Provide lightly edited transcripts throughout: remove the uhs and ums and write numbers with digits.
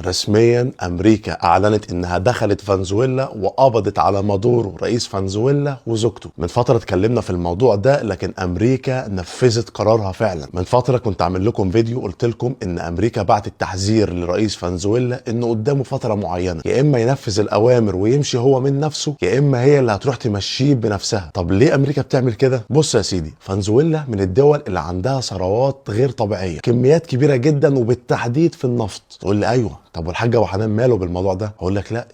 رسميا امريكا اعلنت انها دخلت فنزويلا وقبضت على مادورو رئيس فنزويلا وزوجته. من فتره اتكلمنا في الموضوع ده، لكن امريكا نفذت قرارها فعلا. من فتره كنت عامل لكم فيديو قلت لكم ان امريكا بعتت تحذير لرئيس فنزويلا انه قدامه فتره معينه، يا اما ينفذ الاوامر ويمشي هو من نفسه، يا اما هي اللي هتروح تمشيه بنفسها. طب ليه امريكا بتعمل كده؟ بص يا سيدي، فنزويلا من الدول اللي عندها ثروات غير طبيعيه، كميات كبيره جدا وبالتحديد في النفط. تقول لي ايوه، طب والحاج ابو حنان ماله بالموضوع ده؟ اقول لك لا،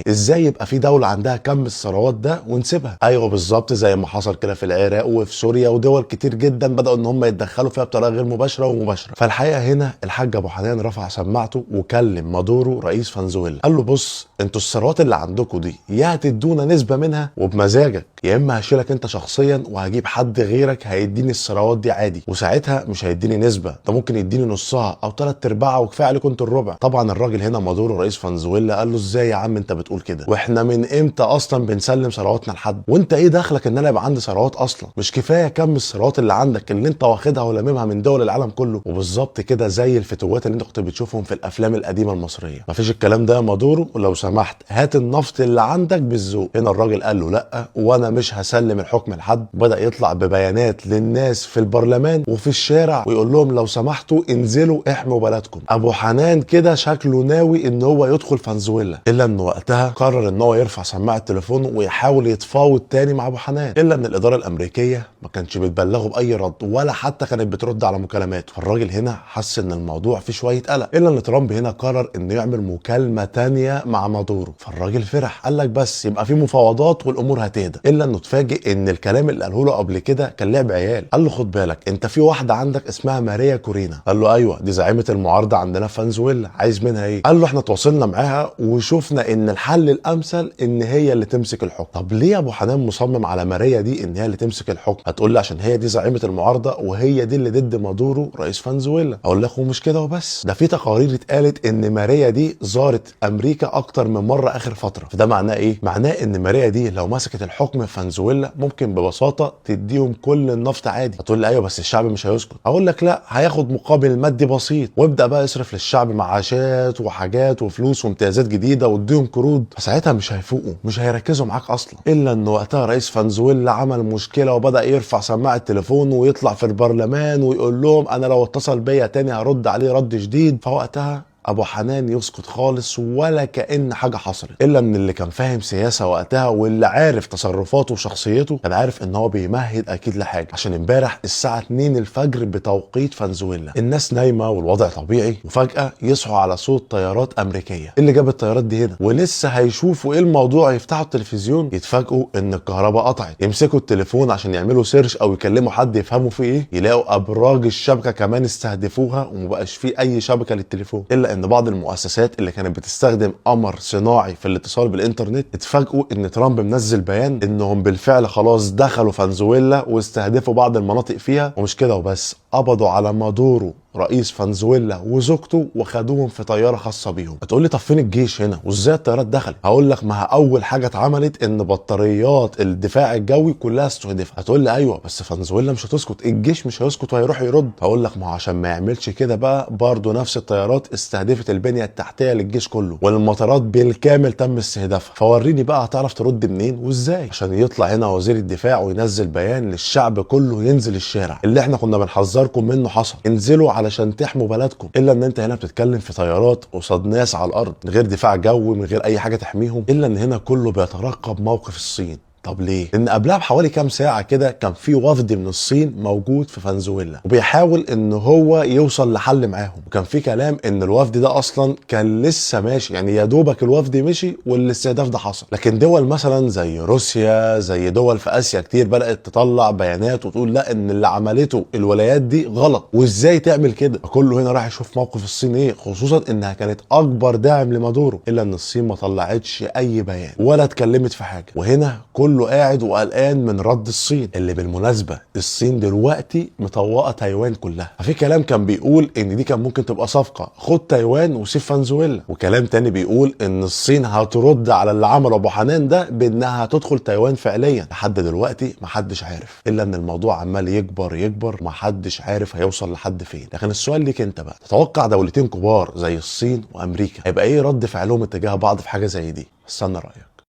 ازاي يبقى في دوله عندها كم الثروات ده ونسيبها؟ ايوه بالظبط، زي ما حصل كده في العراق وفي سوريا ودول كتير جدا بداوا ان هم يتدخلوا فيها بطريقه غير مباشره ومباشره. فالحقيقه هنا الحاج ابو حنان رفع سماعته وكلم مادورو رئيس فنزويلا، قال له بص، انتوا الثروات اللي عندكم دي يا هتدونا نسبه منها وبمزاجك، يا اما هشيلك انت شخصيا وهجيب حد غيرك هيديني الثروات دي عادي، وساعتها مش هيديني نسبه، ده ممكن يديني نصها او 3/4 وكفايه عليكم انتوا الربع. طبعا الراجل هنا مادورو رئيس فنزويلا قال له ازاي يا عم انت بتقول كده؟ واحنا من امتى اصلا بنسلم ثرواتنا لحد؟ وانت ايه دخلك ان انا يبقى عندي ثروات اصلا؟ مش كفايه كم الثروات اللي عندك اللي انت واخدها ولاممها من دول العالم كله؟ وبالظبط كده زي الفتوات اللي انت كنت بتشوفهم في الافلام القديمه المصريه. مفيش الكلام ده يا مادورو، ولو سمحت هات النفط اللي عندك بالذوق. هنا الراجل قال له لا، وانا مش هسلم الحكم لحد. بدا يطلع ببيانات للناس في البرلمان وفي الشارع ويقول لهم لو سمحتوا انزلوا احموا بلدكم. ابو حنان كده شكله ناوي ان هو يدخل فنزويلا، الا ان وقتها قرر ان هو يرفع سماعه تليفونه ويحاول يتفاوض تاني مع ابو حنان، الا ان الاداره الامريكيه ما كانتش بتبلغه باي رد ولا حتى كانت بترد على مكالماته. فالراجل هنا حس ان الموضوع فيه شويه قلق، الا ان ترامب هنا قرر انه يعمل مكالمه تانيه مع مادورو. فالراجل فرح، قال لك بس يبقى في مفاوضات والامور هتهدى. الا انه اتفاجئ ان الكلام اللي قاله له قبل كده كان لعب عيال. قال له خد بالك، انت في واحده عندك اسمها ماريا كورينا. قال له ايوه، دي زعيمه المعارضه عندنا في فنزويلا، عايز منها ايه؟ قال له احنا تواصلنا معاها وشوفنا ان الحل الامثل ان هي اللي تمسك الحكم. طب ليه ابو حنان مصمم على ماريا دي ان هي اللي تمسك الحكم؟ هتقول لي عشان هي دي زعيمه المعارضه وهي دي اللي ضد مادورو رئيس فنزويلا. اقول لك ومش كده وبس، ده في تقارير اتقالت ان ماريا دي زارت امريكا اكتر من مره اخر فتره. فده معناه ايه؟ معناه ان ماريا دي لو مسكت الحكم في فنزويلا ممكن ببساطه تديهم كل النفط عادي. هتقول لي ايوه بس الشعب مش هيسكت. اقول لك لا، هياخد مقابل مادي بسيط وابدا بقى يصرف للشعب معاشات وحاجات وفلوس وامتيازات جديده واديهم قروض، فساعتها مش هيفوقوا، مش هيركزوا معاك اصلا. الا ان وقتها رئيس فنزويلا عمل مشكله وبدا يرفع سماعه التليفون ويطلع في البرلمان ويقول لهم انا لو اتصل بيا تاني هرد عليه رد شديد. فوقتها ابو حنان يسكت خالص ولا كأن حاجه حصلت. الا ان اللي كان فاهم سياسه وقتها واللي عارف تصرفاته وشخصيته كان عارف ان هو بيمهد اكيد لحاجه، عشان امبارح الساعه 2 الفجر بتوقيت فنزويلا الناس نايمه والوضع طبيعي، وفجاه يصحوا على صوت طيارات امريكيه. اللي جاب الطيارات دي هنا؟ ولسه هيشوفوا ايه الموضوع، يفتحوا التلفزيون يتفاجئوا ان الكهرباء قطعت، يمسكوا التليفون عشان يعملوا سيرش او يكلموا حد يفهموا فيه ايه، يلاقوا ابراج الشبكه كمان استهدفوها ومبقاش فيه اي شبكه للتليفون. الا ان بعض المؤسسات اللي كانت بتستخدم قمر صناعي في الاتصال بالانترنت اتفاجئوا ان ترامب منزل بيان انهم بالفعل خلاص دخلوا فنزويلا واستهدفوا بعض المناطق فيها. ومش كده وبس، قبضوا على مادورو رئيس فنزويلا وزوجته وخدوهم في طياره خاصه بيهم. هتقول لي طب فين الجيش هنا وازاي الطيارات دخلت؟ هقول لك ما اول حاجه اتعملت ان بطاريات الدفاع الجوي كلها استهدفت. هتقول لي ايوه بس فنزويلا مش هتسكت، الجيش مش هيسكت وهيروح يرد. هقول لك ما عشان ما يعملش كده بقى برضه نفس الطيارات استهدفت البنيه التحتيه للجيش كله والمطارات بالكامل تم استهدافها. فوريني بقى هتعرف ترد منين وازاي؟ عشان يطلع هنا وزير الدفاع وينزل بيان للشعب كله ينزل الشارع، اللي احنا كنا بنحذركم منه حصل، انزلوا علشان تحموا بلدكم. الا ان انت هنا بتتكلم في طيارات قصاد ناس على الارض من غير دفاع جوي من غير اي حاجه تحميهم. الا ان هنا كله بيترقب موقف الصين. طب ليه؟ لان قبلها بحوالي كام ساعه كده كان في وفد من الصين موجود في فنزويلا وبيحاول ان هو يوصل لحل معاهم، وكان في كلام ان الوفد ده اصلا كان لسه ماشي، يعني يا دوبك الوفد مشي والاستهداف ده حصل. لكن دول مثلا زي روسيا، زي دول في اسيا كتير بدات تطلع بيانات وتقول لا، ان اللي عملته الولايات دي غلط وازاي تعمل كده. فكله هنا راح يشوف موقف الصين ايه، خصوصا انها كانت اكبر داعم لمادورو. الا ان الصين ما طلعتش اي بيان ولا اتكلمت في حاجه، وهنا كل كله قاعد وقلقان من رد الصين، اللي بالمناسبة الصين دلوقتي مطوقة تايوان كلها. ففي كلام كان بيقول ان دي كان ممكن تبقى صفقة، خد تايوان وسيب فنزويلا، وكلام تاني بيقول ان الصين هترد على اللي عمله ابو حنان ده بانها هتدخل تايوان فعليا. لحد دلوقتي محدش عارف، الا ان الموضوع عمال يكبر يكبر، محدش عارف هيوصل لحد فين. لكن السؤال ليك انت بقى، تتوقع دولتين كبار زي الصين وامريكا هيبقى ايه رد فعلهم اتجاه بعض في حاجة زي دي؟ استنى رأيك.